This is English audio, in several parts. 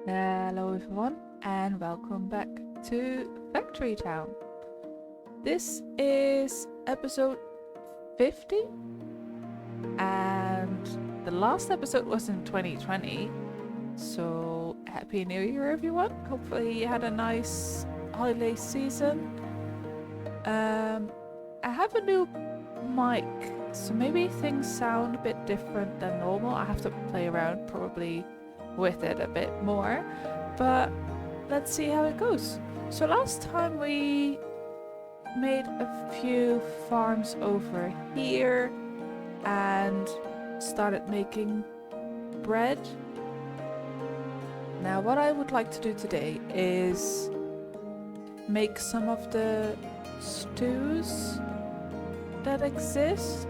Hello everyone and welcome back to Factory Town. This is episode 50 and the last episode was in 2020, so happy new year everyone. Hopefully you had a nice holiday season. I have a new mic, so maybe things sound a bit different than normal. I have to play around probably with it a bit more, but let's see how it goes. So last time we made a few farms over here and started making bread. Now what I would like to do today is make some of the stews that exist.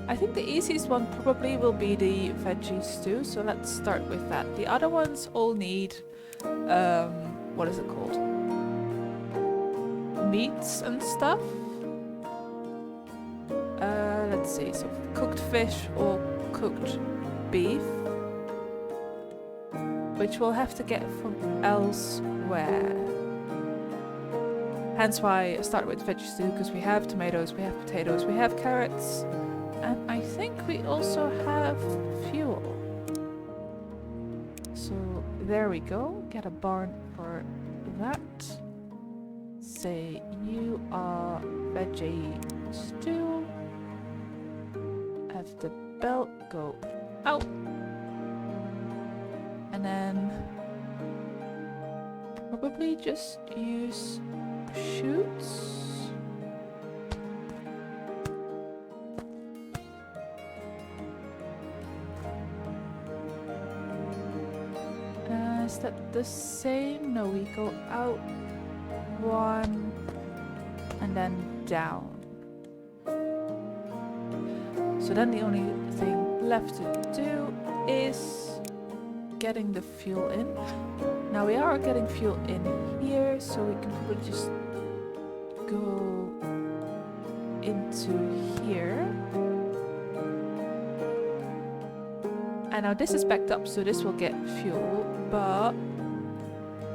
I think the easiest one probably will be the veggie stew, so let's start with that. The other ones all need, what is it called? Meats and stuff. Let's see, so cooked fish or cooked beef, which we'll have to get from elsewhere. Hence why I started with veggie stew, because we have tomatoes, we have potatoes, we have carrots. And I think we also have fuel. So there we go. Get a barn for that. Say you are veggie stew. Have the belt go out. And then probably just use chutes. Is that the same? No, we go out one and then down. So then the only thing left to do is getting the fuel in. Now we are getting fuel in here, so we can probably just go into here. And now this is backed up, so this will get fuel, but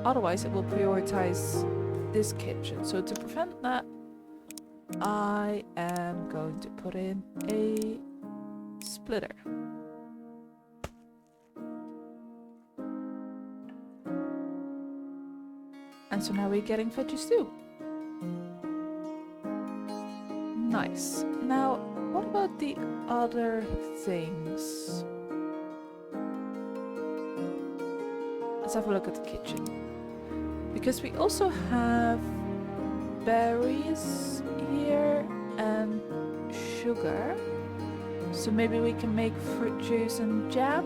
otherwise it will prioritize this kitchen. So to prevent that, I am going to put in a splitter. And so now we're getting veggie stew. Nice. Now, what about the other things? Let's have a look at the kitchen. Because we also have berries here and sugar. So maybe we can make fruit juice and jam.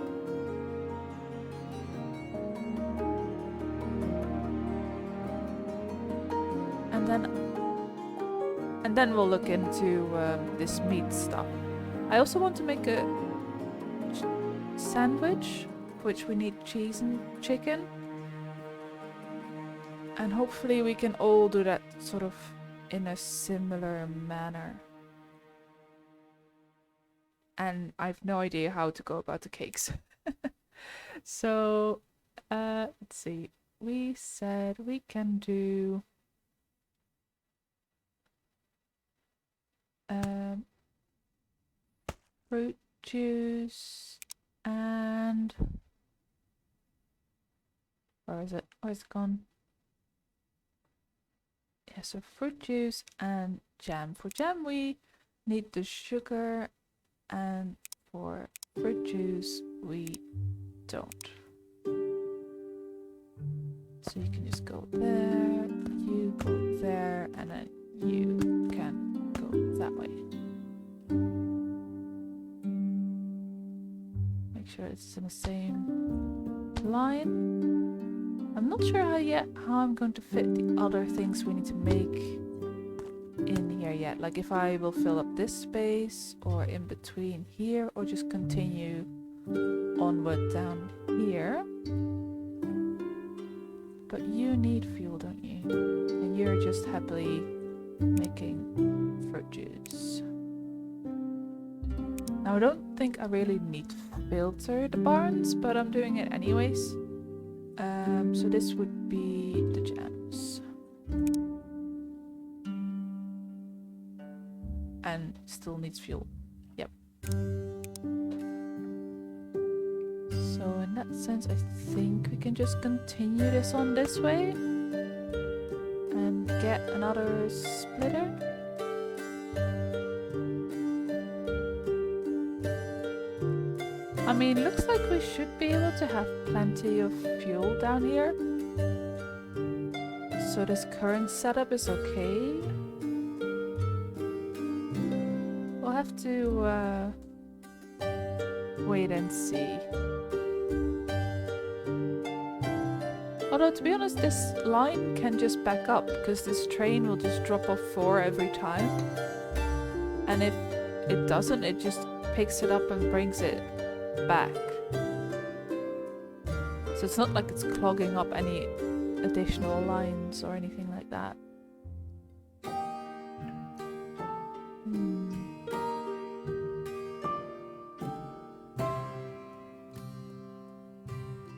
And then we'll look into this meat stuff. I also want to make a sandwich, which we need cheese and chicken, and hopefully we can all do that sort of in a similar manner. And I've no idea how to go about the cakes. So let's see, we said we can do fruit juice and where is it? Where's it gone? Yeah, so fruit juice and jam. For jam we need the sugar, and for fruit juice we don't. So you can just go there, you go there, and then you can go that way. Make sure it's in the same line. I'm not sure how I'm going to fit the other things we need to make in here yet. Like if I will fill up this space or in between here, or just continue onward down here. But you need fuel, don't you? And you're just happily making fruit juice. Now Now I don't think I really need to filter the barns, but I'm doing it anyways. So this would be the jams. And still needs fuel. Yep. So in that sense, I think we can just continue this on this way and get another splitter. I mean, looks like we should be able to have plenty of fuel down here. So this current setup is okay. We'll have to wait and see. Although, to be honest, this line can just back up because this train will just drop off 4 every time. And if it doesn't, it just picks it up and brings it back. So it's not like it's clogging up any additional lines or anything like that.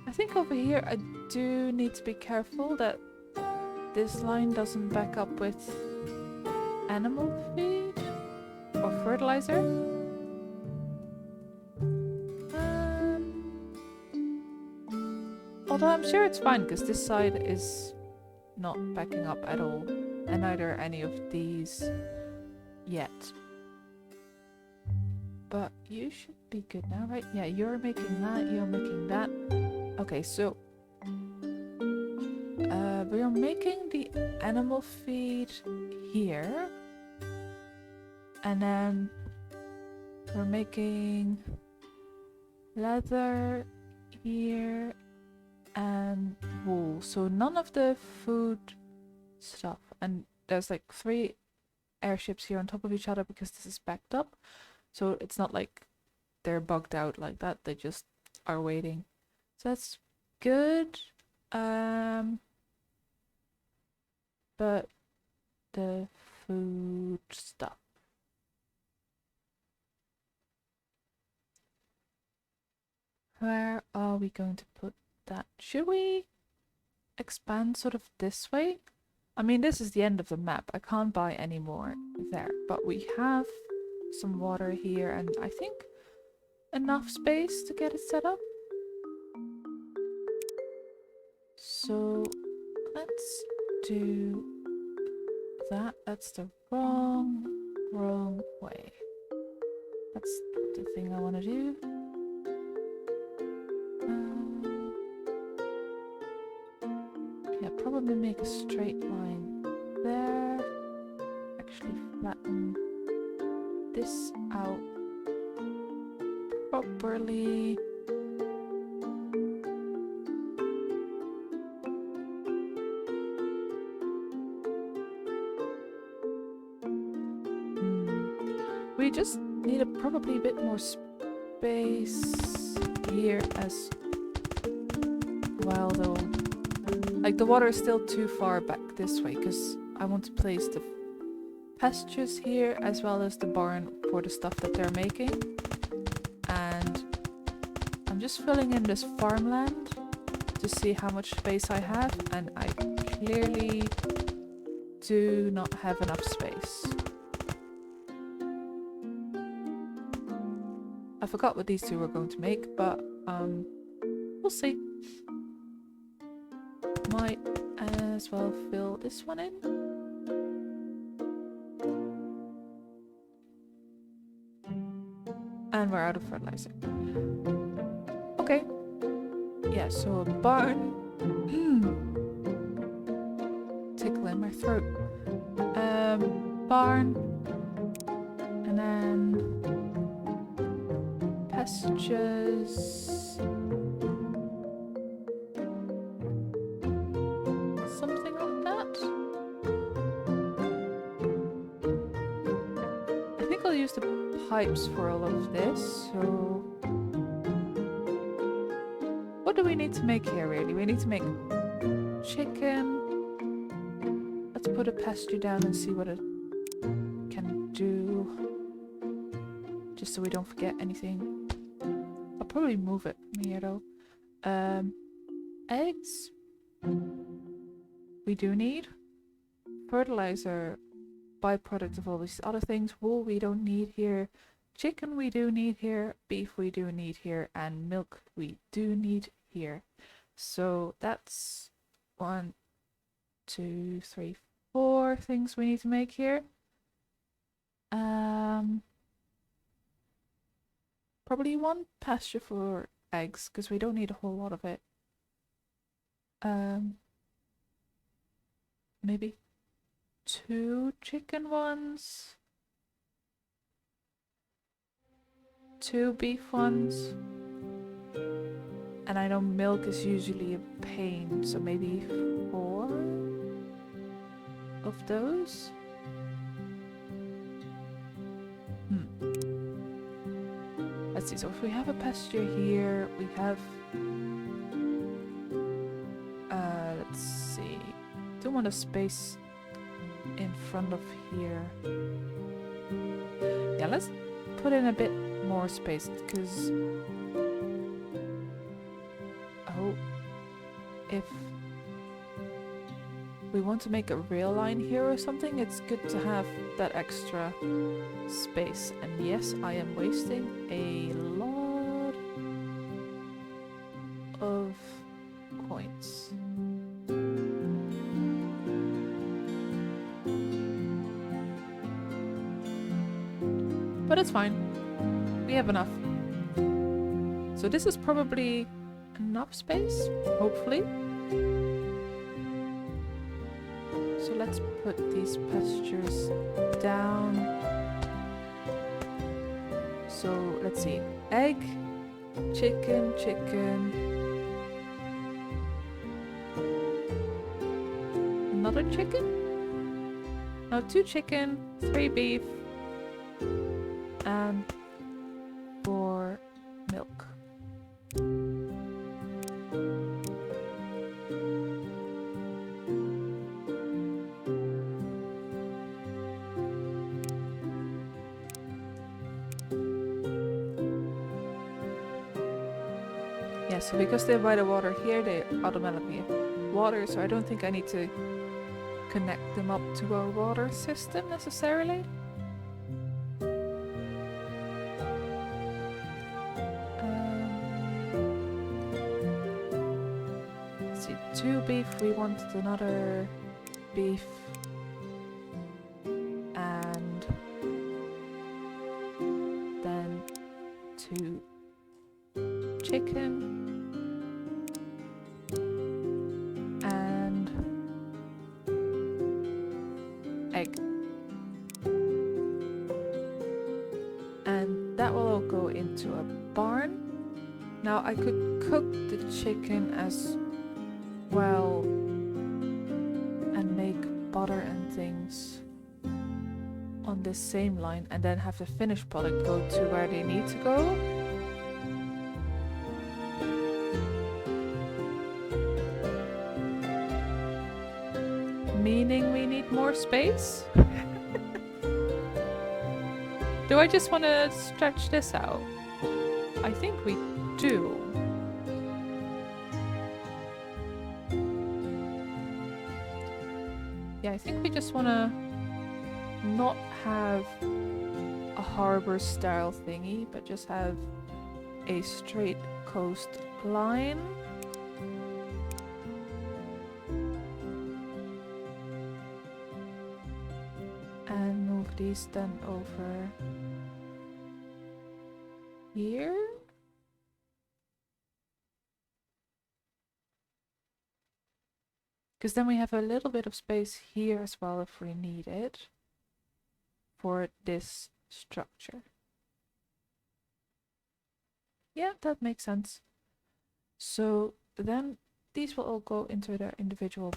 I think over here I do need to be careful that this line doesn't back up with animal feed or fertilizer. Although I'm sure it's fine because this side is not backing up at all, and neither any of these yet. But you should be good now, right? Yeah, you're making that, you're making that. Okay, so we are making the animal feed here, and then we're making leather here and wool. So none of the food stuff, and there's like 3 airships here on top of each other because this is backed up, so it's not like they're bugged out like that, they just are waiting. So that's good. But the food stuff, where are we going to put that? Should we expand sort of this way? I mean, this is the end of the map. I can't buy any more there, but we have some water here and I think enough space to get it set up. So let's do that. That's the wrong way. That's the thing I want to do. Yeah, probably make a straight line there. Actually flatten this out properly. We just need probably a bit more space here as well, though. Like, the water is still too far back this way because I want to place the pastures here as well as the barn for the stuff that they're making. And I'm just filling in this farmland to see how much space I have, and I clearly do not have enough space. I forgot what these 2 were going to make, but we'll see. Might as well fill this one in. And we're out of fertilizer. Okay. Yeah, so a barn. Tickle in my throat. Barn. And then pastures. Something like that. I think I'll use the pipes for all of this, so what do we need to make here really? We need to make chicken. Let's put a pasture down and see what it can do. just so we don't forget anything. I'll probably move it from here though. Eggs we do need. Fertilizer, byproduct of all these other things. Wool we don't need here. Chicken we do need here. Beef we do need here. And milk we do need here. So that's 1, 2, 3, 4 things we need to make here. Probably 1 pasture for eggs because we don't need a whole lot of it. Maybe 2 chicken ones, 2 beef ones, and I know milk is usually a pain, so maybe 4 of those. Let's see, so if we have a pasture here, we have let's see, don't want a space in front of here. Yeah, let's put in a bit more space because if we want to make a rail line here or something, it's good to have that extra space. And yes, I am wasting a lot of coins. But it's fine. We have enough. So this is probably enough space, hopefully. So let's put these pastures down. So let's see. Egg, chicken, chicken. Another chicken? No, 2 chicken, 3 beef, and 4 milk. Yeah, so because they're by the water here, they automatically have water, so I don't think I need to connect them up to our water system necessarily. Let's see, 2 beef, we wanted another beef, and then 2 chicken. Egg. And that will all go into a barn. Now I could cook the chicken as well and make butter and things on this same line and then have the finished product go to where they need to go. Meaning we need more space? Do I just want to stretch this out? I think we do. Yeah, I think we just want to not have a harbor style thingy, but just have a straight coast line. And move these then over here. Because then we have a little bit of space here as well if we need it for this structure. Yeah, that makes sense. So then these will all go into their individual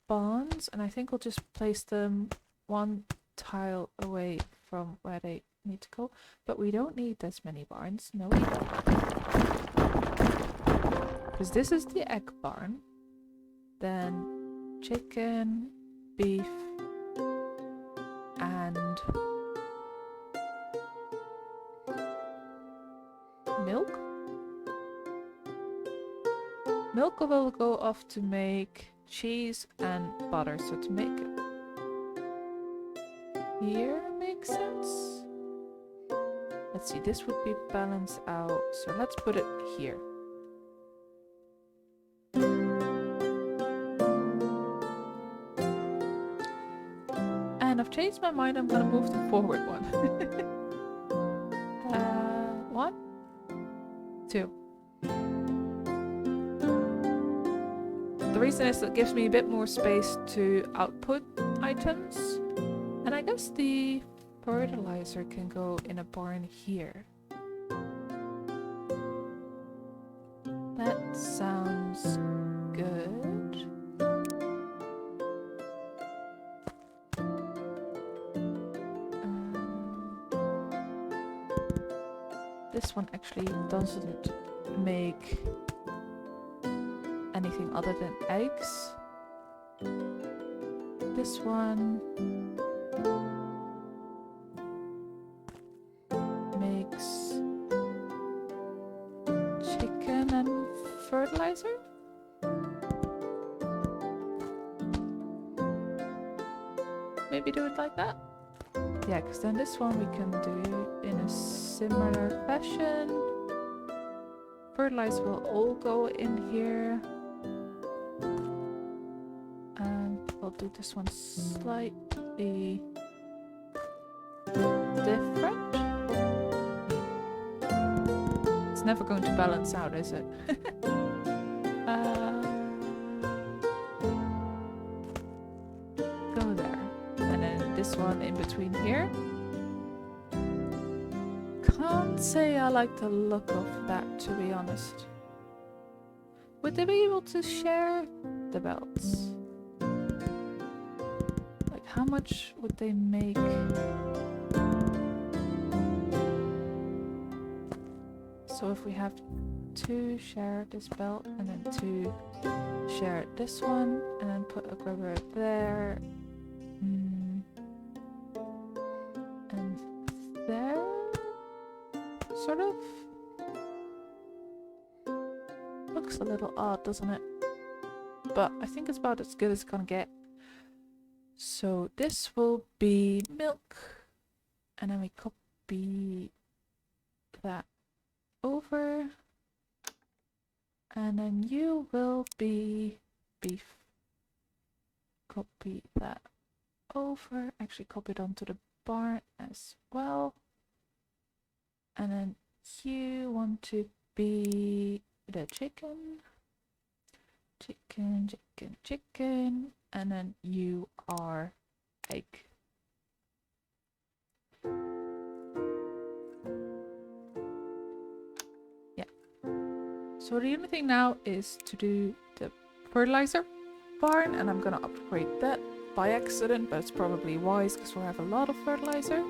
barns, and I think we'll just place them 1 tile away from where they need to go. But we don't need this many barns. No, we don't. Because this is the egg barn. Then chicken, beef, milk. Milk will go off to make cheese and butter. So to make it here makes sense. Let's see, this would be balanced out. So let's put it here. And I've changed my mind. I'm gonna move the forward one. 1, 2. The reason is it gives me a bit more space to output items. And I guess the fertilizer can go in a barn here. That sounds good. This one actually doesn't make anything other than eggs. This one makes chicken and fertilizer. Maybe do it like that. Yeah, because then this one we can do in a similar fashion. Fertilizer will all go in here. And we'll do this one slightly different. It's never going to balance out, is it? Go there. And then this one in between here. Can't say I like the look of that, to be honest. Would they be able to share the belts? Like, how much would they make? So if we have 2 share this belt and then 2 share this one and then put a grabber there and there, sort of looks a little odd, doesn't it? But I think it's about as good as it's gonna get. So this will be milk, and then we copy that over, and then you will be beef. Copy that over, actually copy it onto the barn as well, and then you want to be the chicken, chicken, chicken, chicken, and then you are egg. So the only thing now is to do the fertilizer barn, and I'm gonna upgrade that by accident, but it's probably wise because we'll have a lot of fertilizer.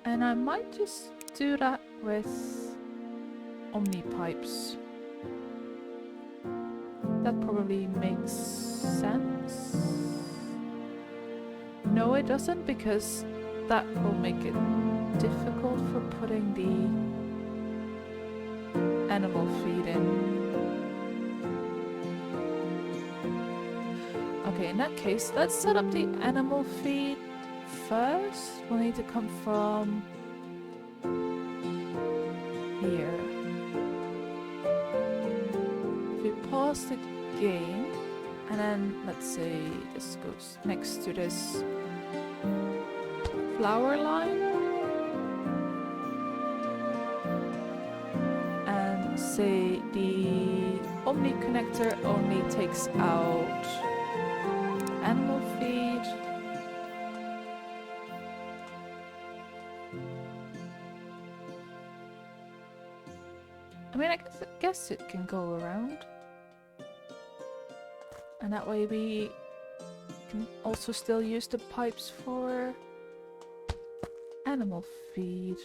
And I might just do that with Omni pipes. That probably makes sense. No, it doesn't, because that will make it difficult for putting the animal feed in. Okay, in that case, let's set up the animal feed first. We'll need to come from here. If we pause the game, and then let's say this goes next to this flower line, and say the Omni connector only takes out animal feed. I mean, I guess it can go around, and that way we can also still use the pipes for animal feed.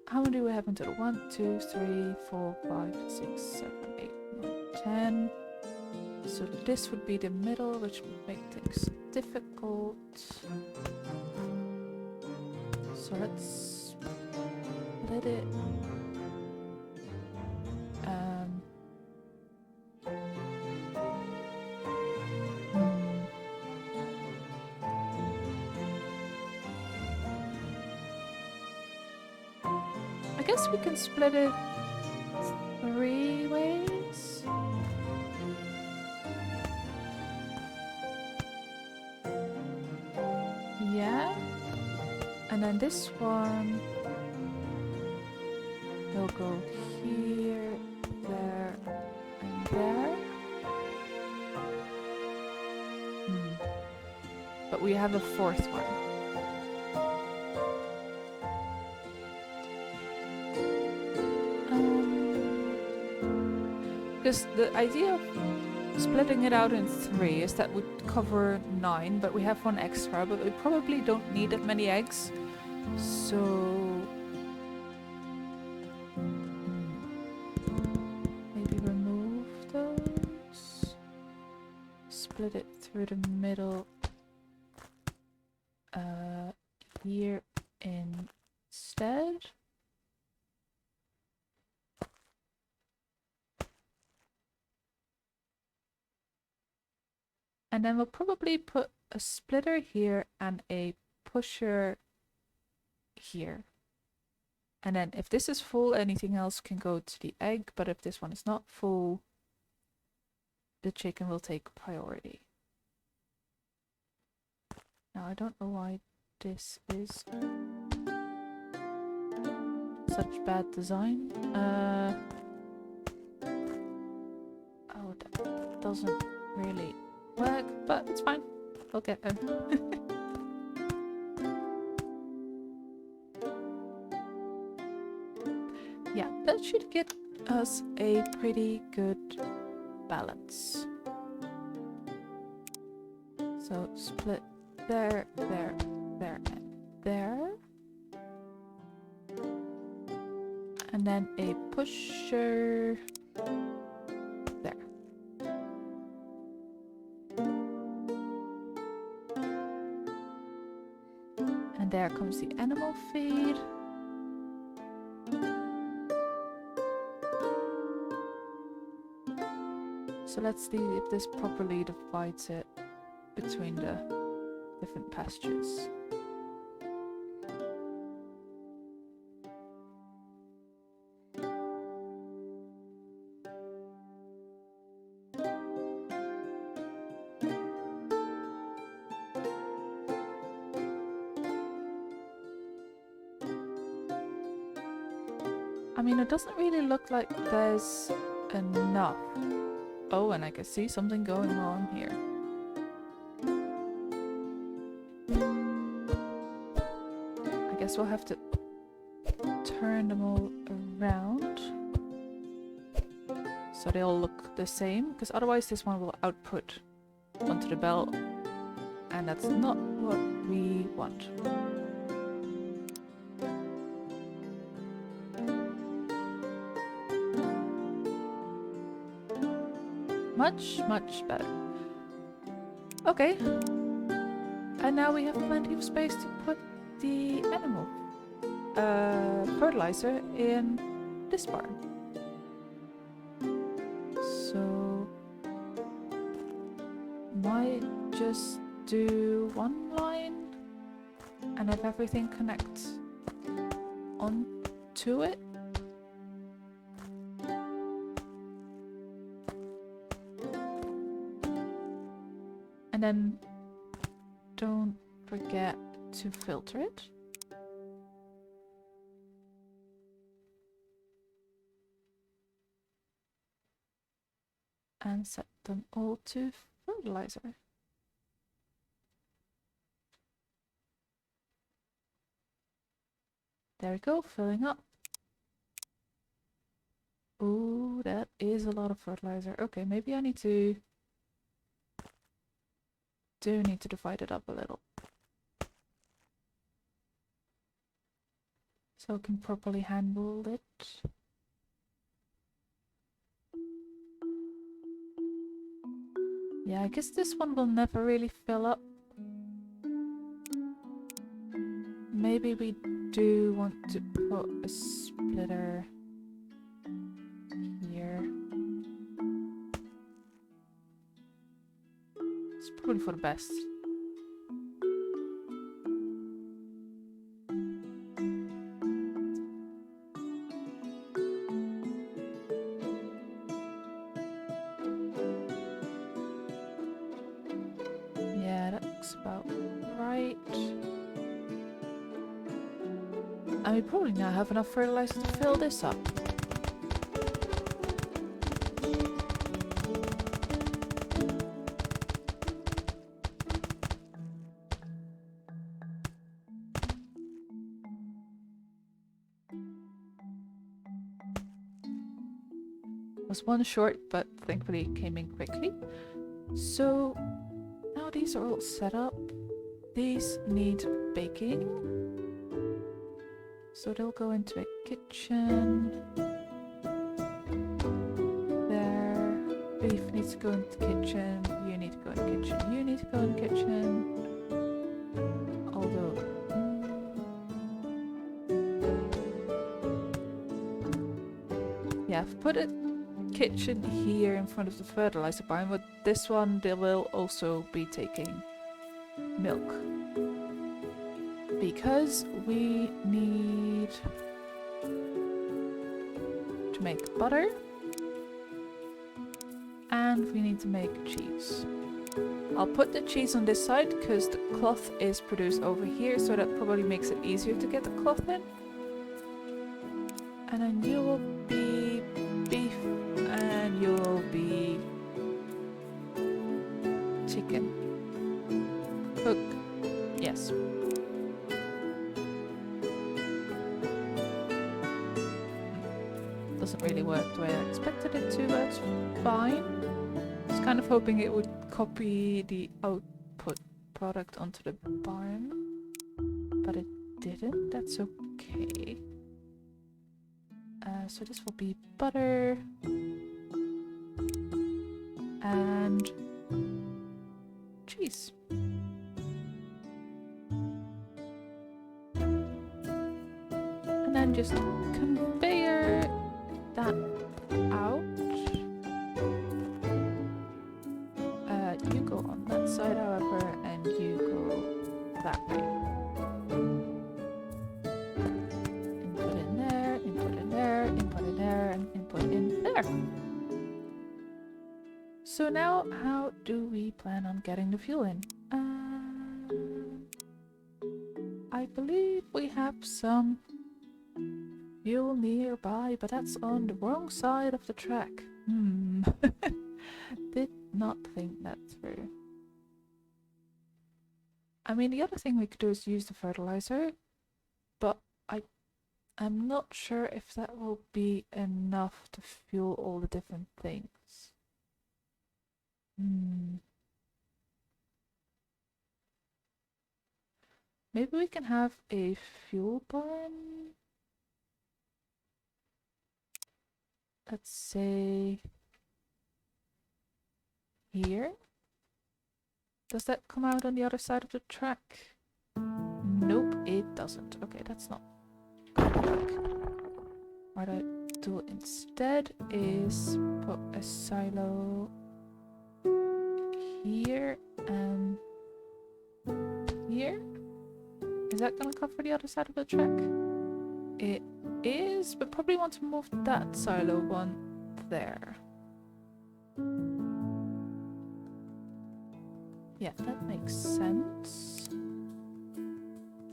How many do we have into the 1, 2, 3, 4, 5, 6, 7, 8, 9, 10. So this would be the middle, which would make things difficult. So let's split it. I guess we can split it 3 ways. Yeah. And then this one will go here, there, and there. But we have a 4th one. Because the idea of splitting it out in 3 is that would cover 9, but we have 1 extra, but we probably don't need that many eggs. So maybe remove those. Split it through the middle here instead. And then we'll probably put a splitter here and a pusher here. And then if this is full, anything else can go to the egg, but if this one is not full, the chicken will take priority. Now I don't know why this is such bad design. Oh, that doesn't really work, but it's fine. We'll get there. Yeah, that should get us a pretty good balance. So split there, there, there, and there. And then a pusher there. And there comes the animal feed. So let's see if this properly divides it between the different pastures. I mean, it doesn't really look like there's enough. Oh, and I can see something going on here. I guess we'll have to turn them all around so they all look the same, because otherwise this one will output onto the bell, and that's not what we want. Much better. Okay. And now we have plenty of space to put the animal fertilizer in this barn. So might just do 1 line and have everything connect onto it. And then don't forget to filter it. And set them all to fertilizer. There we go, filling up. Ooh, that is a lot of fertilizer. Okay, maybe I need to divide it up a little so I can properly handle it. Yeah, I guess this one will never really fill up. maybe we do want to put a splitter here. It's probably for the best. Yeah, that looks about right. And we probably now have enough fertilizer to fill this up. Was one short, but thankfully it came in quickly. So now these are all set up. These need baking. So they'll go into a kitchen. There. Beef needs to go into the kitchen. You need to go in the kitchen. You need to go in the kitchen. Although... yeah, I've put a kitchen here in front of the fertilizer barn, but this one they will also be taking milk. Because we need to make butter and we need to make cheese. I'll put the cheese on this side because the cloth is produced over here, so that probably makes it easier to get the cloth in. And then you will be beef and you will be chicken. Cook. Yes. Doesn't really work the way I expected it to, but it's fine. I was kind of hoping it would copy the output product onto the barn, but it didn't. That's okay. So this will be butter and cheese. And then just conveyor that out. You go on that side, however, and you go that way. Input in there, input in there, input in there, and input in there. So now, how do we plan on getting the fuel in? I believe we have some fuel nearby, but that's on the wrong side of the track. Did not think that through. I mean, the other thing we could do is use the fertilizer, but I'm not sure if that will be enough to fuel all the different things. Maybe we can have a fuel barn. Let's say here. Does that come out on the other side of the track? Nope, it doesn't. Okay, that's not gonna work. What I do instead is put a silo here and here. Is that gonna cover the other side of the track? It is, but probably want to move that silo one there. Yeah, that makes sense.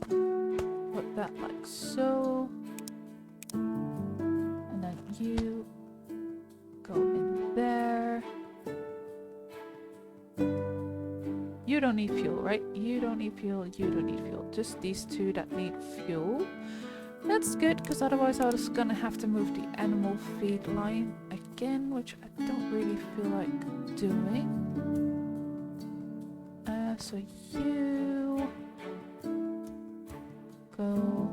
Put that like so. And then you go in there. You don't need fuel, right? You don't need fuel, you don't need fuel. Just these two that need fuel. That's good, because otherwise I was gonna have to move the animal feed line again, which I don't really feel like doing. So you go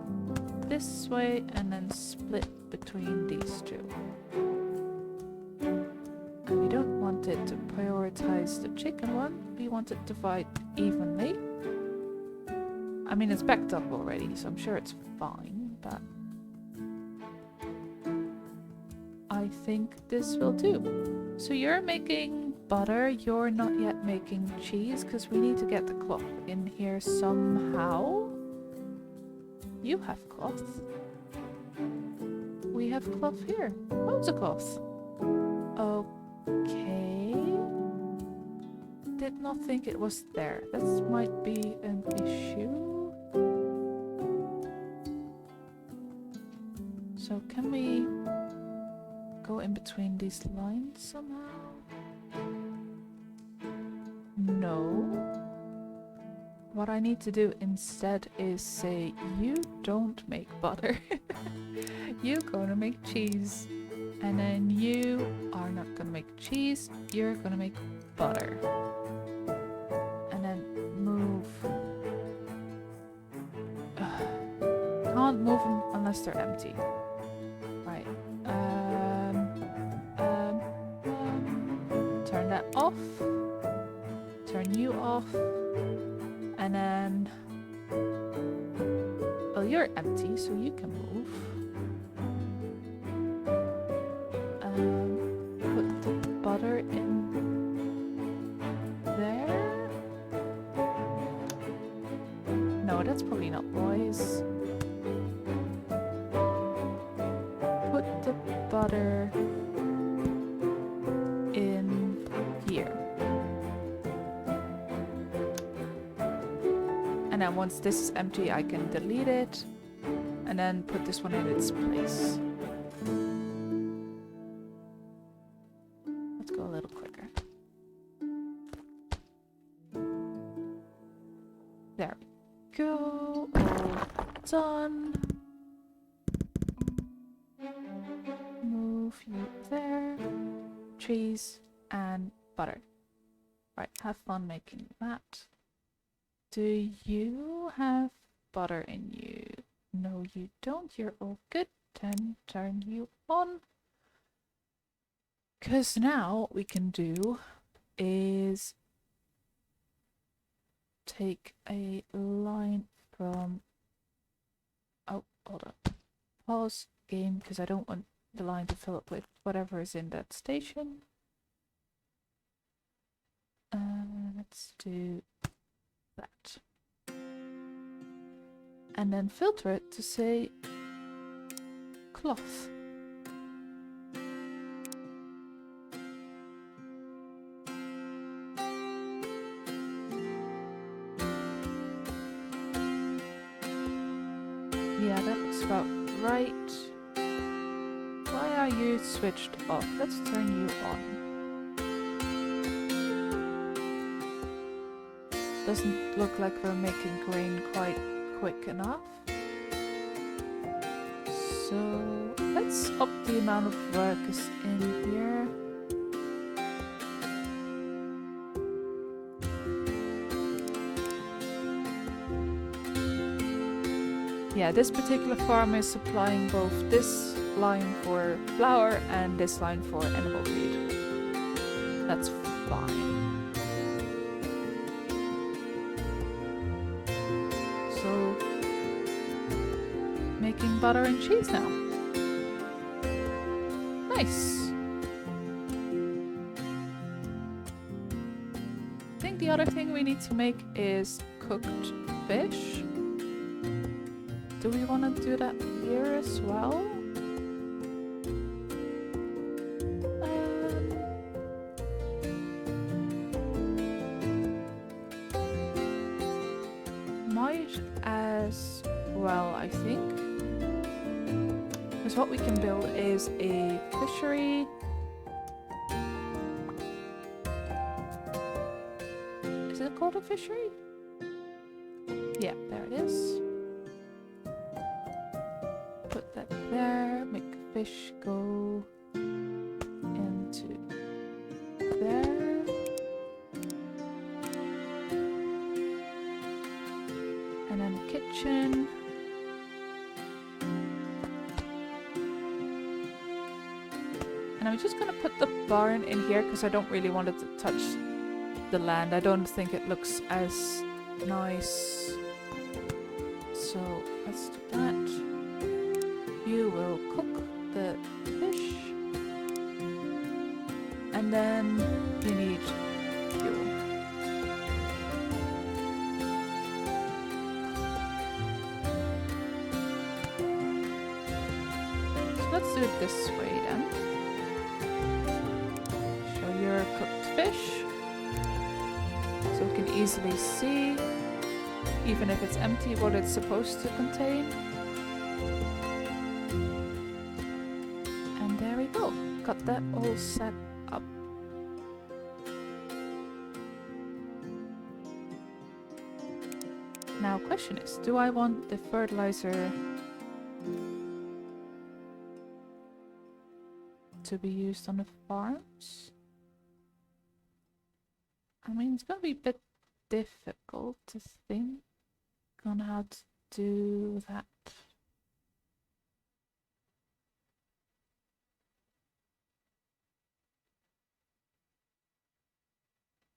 this way and then split between these two. And we don't want it to prioritize the chicken one, we want it to divide evenly. I mean, it's backed up already, so I'm sure it's fine, but I think this will do. So you're making butter, you're not yet making cheese, because we need to get the cloth in here somehow. You have cloth. We have cloth here. Loads of cloth. Okay. Did not think it was there. This might be an issue. So can we go in between these lines somehow? No. What I need to do instead is say, you don't make butter. You're gonna make cheese. And then you are not gonna make cheese, you're gonna make butter. And then move. Can't move them unless they're empty. Right. Turn that off. Turn you off. And then, well, you're empty, so you can move. Put the butter in there. No, that's probably not wise. Put the butter in here. And then once this is empty, I can delete it and then put this one in its place. Let's go a little quicker. There we go. All done. Move you there. Cheese and butter. Right, have fun making that. Do you have butter in you? No, you don't. You're all good. Then turn you on. Because now what we can do is take a line from... Oh, hold on. Pause game, because I don't want the line to fill up with whatever is in that station. Let's do that. And then filter it to say cloth. Yeah, that looks about right. Why are you switched off? Let's turn you on. Doesn't look like we're making grain quite quick enough. So let's up the amount of workers in here. Yeah, this particular farm is supplying both this line for flour and this line for animal feed. That's fine. So, making butter and cheese now. Nice. I think the other thing we need to make is cooked fish. Do we want to do that here as well? Might as well, I think. Because what we can build is a fishery. Is it called a fishery? Yeah, there it is. Put that there, make fish go into there. And then the kitchen. And I'm just gonna put the barn in here because I don't really want it to touch the land. I don't think it looks as nice So let's do that. You will cook the fish. And then you need fuel. So let's do it this way then. Show your cooked fish. So we can easily see, even if it's empty, what it's supposed to contain. And there we go. Got that all set up. Now, question is, do I want the fertilizer to be used on the farms? I mean, it's gonna be a bit difficult to think on how to do that.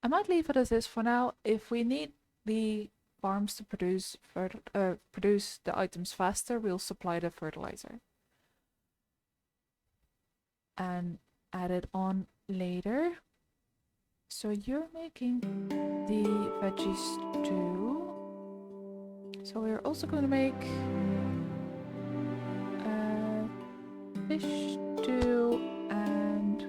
I might leave it as is for now. If we need the farms to produce the items faster, we'll supply the fertilizer and add it on later. So you're making the veggie stew. So we're also going to make fish stew and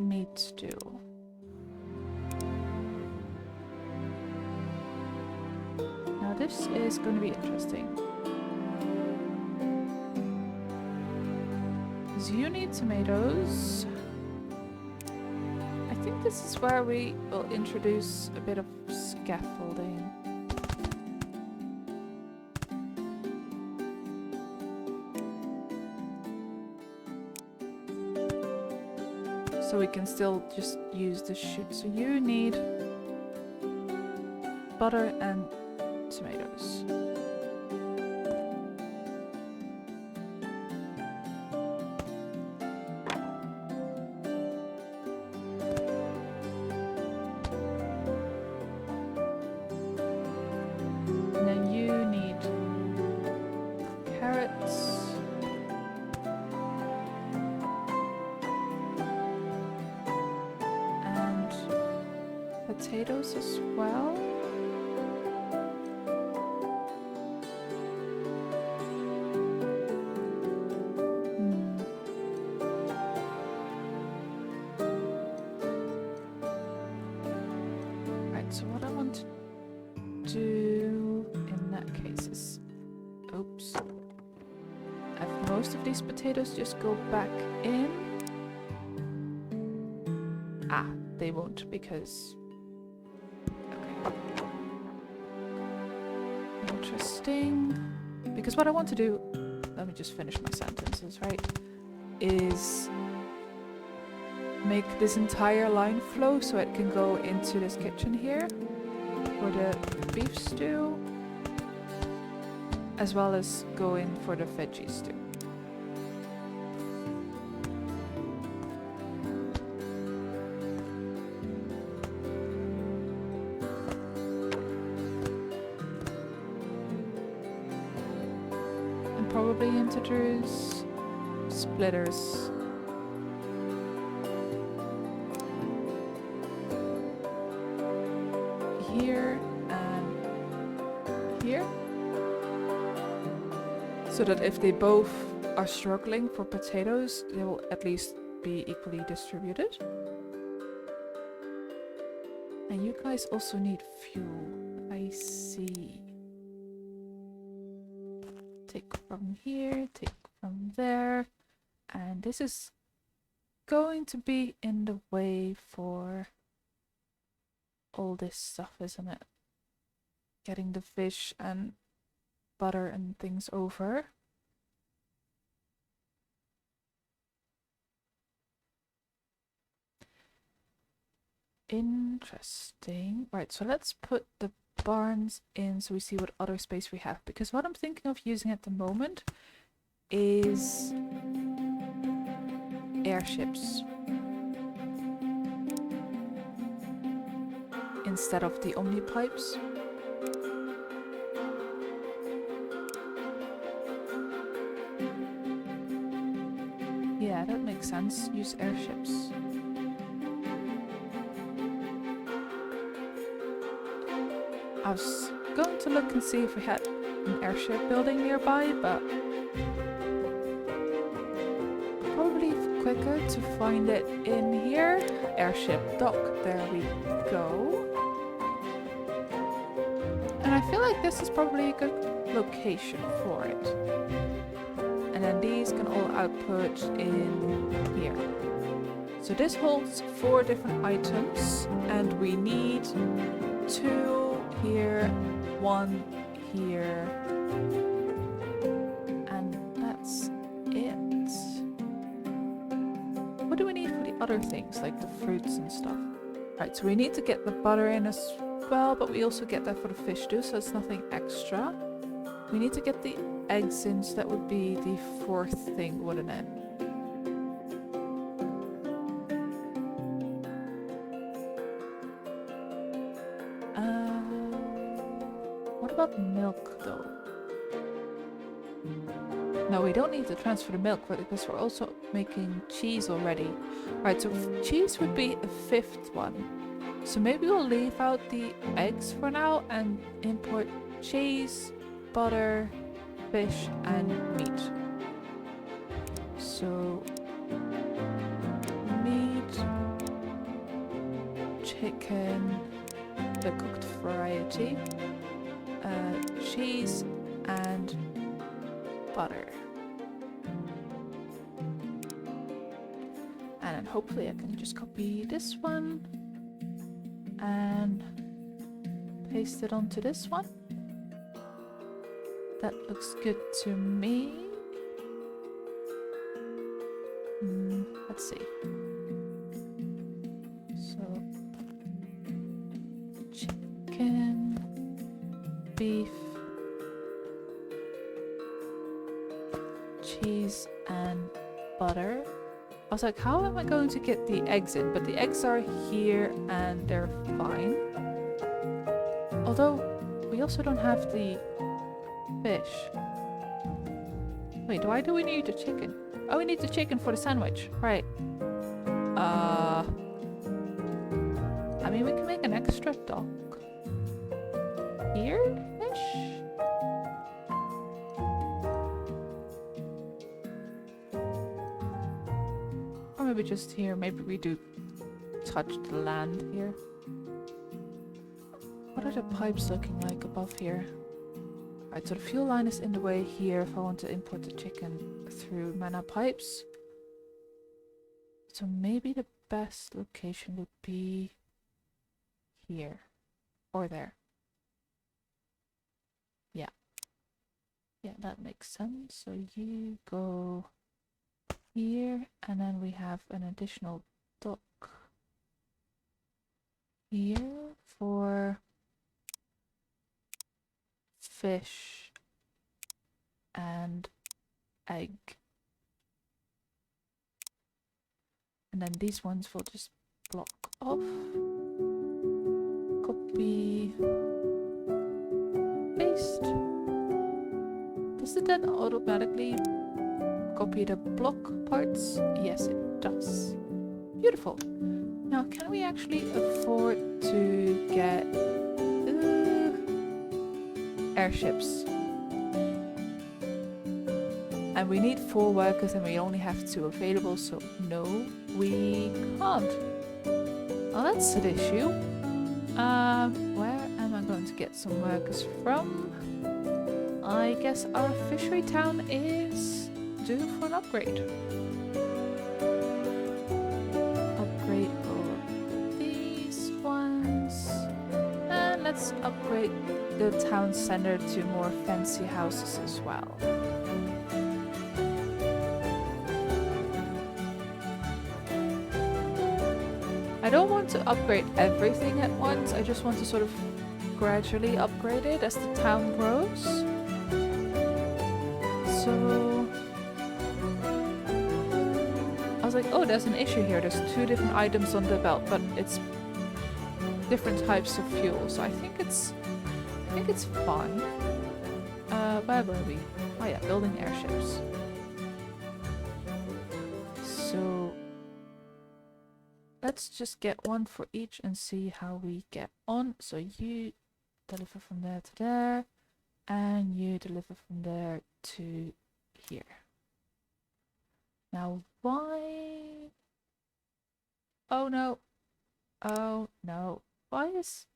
meat stew. Now this is going to be interesting. Because you need tomatoes. I think this is where we will introduce a bit of scaffolding. So we can still just use the chute. So you need butter and tomatoes. And then you need carrots. Potatoes as well. Right, so what I want to do in that case is, oops, have most of these potatoes just go back in. Ah, they won't because interesting. Because what I want to do, let me just finish my sentences, right, is make this entire line flow so it can go into this kitchen here for the beef stew, as well as go in for the veggie stew. Probably introduce splitters. Here and here. So that if they both are struggling for potatoes, they will at least be equally distributed. And you guys also need fuel, I see. Take from here, take from there, and this is going to be in the way for all this stuff, isn't it? Getting the fish and butter and things over. Interesting. Right, so let's put the barns in so we see what other space we have, because what I'm thinking of using at the moment is airships. instead of the omni pipes. Yeah, that makes sense. Use airships. I was going to look and see if we had an airship building nearby, but probably quicker to find it in here. Airship dock, there we go. And I feel like this is probably a good location for it. And then these can all output in here. So this holds 4 different items, and we need 2 here, 1 here, and that's it. What do we need for the other things, like the fruits and stuff? Right, so we need to get the butter in as well, but we also get that for the fish too, so it's nothing extra. We need to get the eggs in, so that would be the 4th thing, wouldn't it? What about milk though? No, we don't need to transfer the milk because we're also making cheese already. Right, so cheese would be the 5th one. So maybe we'll leave out the eggs for now and import cheese, butter, fish and meat. So meat, chicken, the cooked variety, cheese and butter. And then hopefully I can just copy this one and paste it onto this one. That looks good to me. Let's see. So, chicken, beef, cheese, and butter. I was like, how am I going to get the eggs in? But the eggs are here and they're fine. Although, we also don't have the fish. Wait, why do we need the chicken? Oh, we need the chicken for the sandwich. Right. I mean, we can make an extra dock. Here-ish? Or maybe just here. Maybe we do touch the land here. What are the pipes looking like above here? Right, so the fuel line is in the way here if I want to import the chicken through mana pipes. So maybe the best location would be here or there. Yeah. Yeah, that makes sense. So you go here and then we have an additional dock here for fish and egg. And then these ones will just block off. Copy. Paste. Does it then automatically copy the block parts? Yes, it does. Beautiful. Now, can we actually afford to get airships? And we need 4 workers and we only have 2 available, so no, we can't. Well, that's an issue. Where am I going to get some workers from? I guess our fishery town is due for an upgrade. Upgrade all these ones. And let's upgrade the town center to more fancy houses as well. I don't want to upgrade everything at once, I just want to sort of gradually upgrade it as the town grows. So I was like, oh, there's an issue here, there's 2 different items on the belt, but it's different types of fuel. So I think it's fun. Where were we? Oh yeah, building airships. So let's just get one for each and see how we get on. So you deliver from there to there, and you deliver from there to here. Now why? Oh no. Oh no. Why is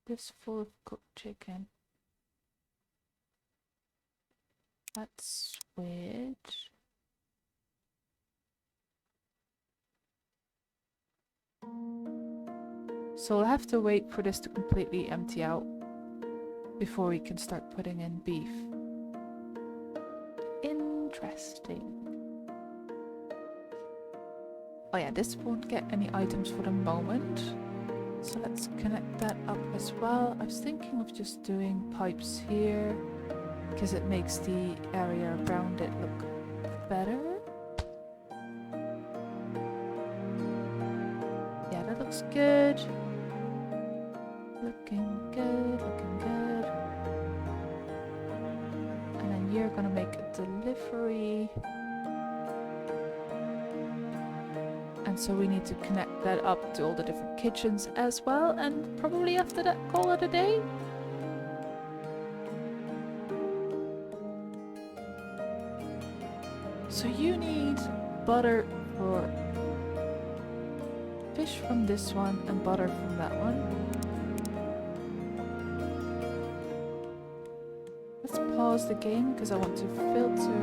this full of cooked chicken? Let's switch. So we'll have to wait for this to completely empty out before we can start putting in beef. Interesting. Oh yeah, this won't get any items for the moment. So let's connect that up as well. I was thinking of just doing pipes here because it makes the area around it look better. Yeah, that looks good. Looking good, looking good. And then you're gonna make a delivery. And so we need to connect that up to all the different kitchens as well, and probably after that call it a day. So you need butter for fish from this one and butter from that one. Let's pause the game because I want to filter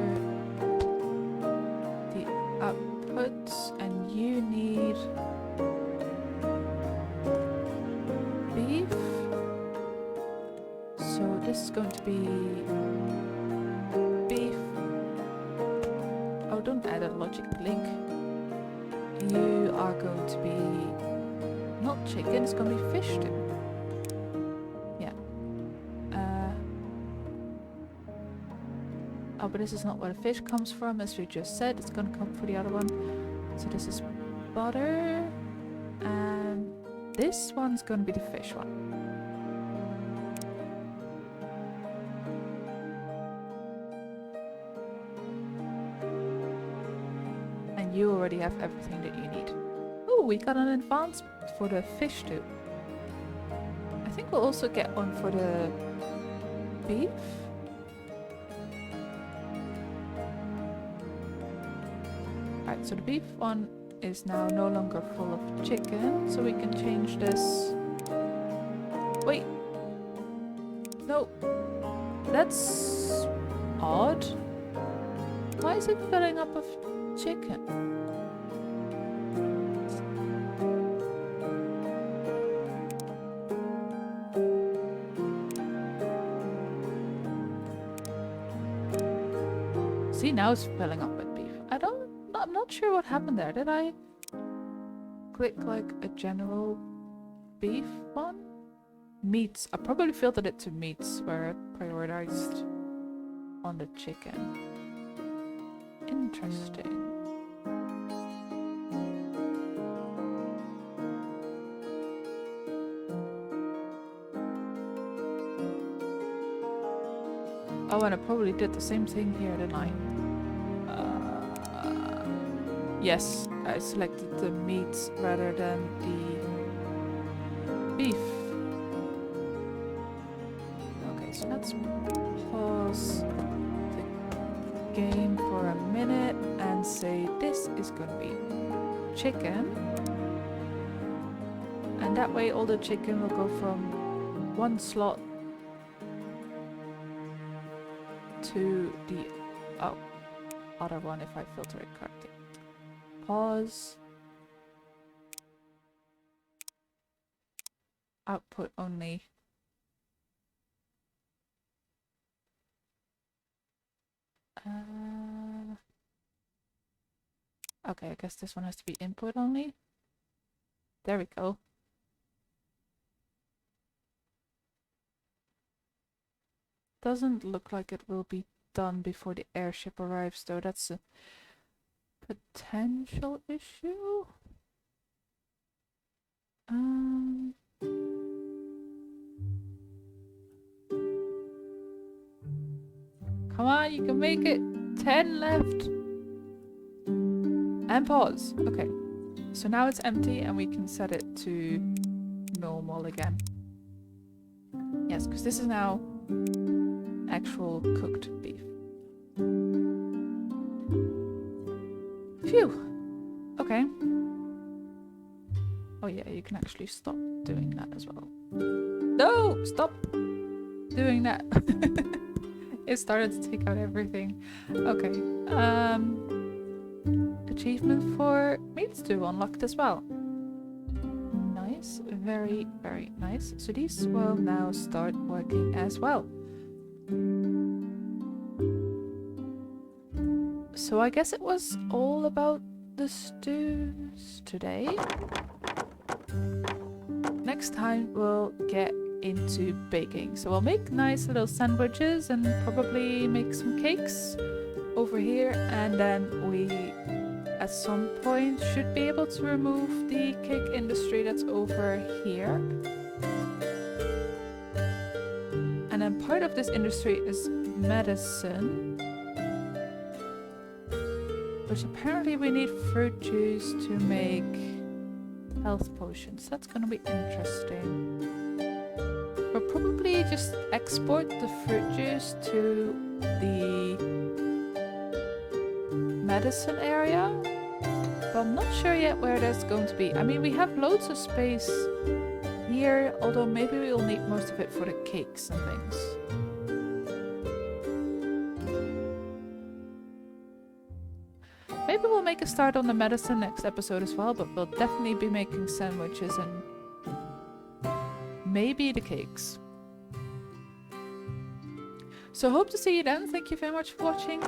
the outputs, and you need beef. So this is going to be beef. Oh, don't add a logic link. You are going to be not chicken, it's going to be fish too. Yeah. Oh, but this is not where the fish comes from, as we just said. It's going to come for the other one. So this is butter, and this one's going to be the fish one. And you already have everything that you need. Oh, we got an advance for the fish too. I think we'll also get one for the beef. Alright, so the beef one is now no longer full of chicken, so we can change this. Wait. No. That's odd. Why is it filling up with chicken? See, now it's filling up with beef. I'm not sure what happened there. Did I click like a general beef one? Meats. I probably filtered it to meats where it prioritized on the chicken. Interesting. Oh, and I probably did the same thing here, didn't I? Yes, I selected the meats rather than the beef. Okay, so let's pause the game for a minute and say this is gonna be chicken. And that way all the chicken will go from one slot to the other one if I filter it correctly. Pause. Output only. Okay, I guess this one has to be input only. There we go. Doesn't look like it will be done before the airship arrives, though. That's a potential issue. Um, Come on, you can make it. 10 left. And pause. Okay. So now it's empty and we can set it to normal again. Yes, because this is now actual cooked beef. Phew. Okay. Oh yeah, you can actually stop doing that as well. No! Stop doing that. It started to take out everything. Okay. Achievement for meat stew unlocked as well. Nice. Very, very nice. So these will now start working as well. So I guess it was all about the stews today. Next time we'll get into baking. So we'll make nice little sandwiches and probably make some cakes over here, and then we at some point should be able to remove the cake industry that's over here. And then part of this industry is medicine, which apparently we need fruit juice to make health potions. That's gonna be interesting. We'll probably just export the fruit juice to the medicine area, but I'm not sure yet where that's going to be. I mean, we have loads of space here, although maybe we'll need most of it for the cakes and things. Maybe we'll make a start on the medicine next episode as well, but we'll definitely be making sandwiches and maybe the cakes. So hope to see you then. Thank you very much for watching.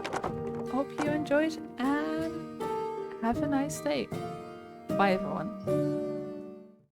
Hope you enjoyed and have a nice day. Bye everyone.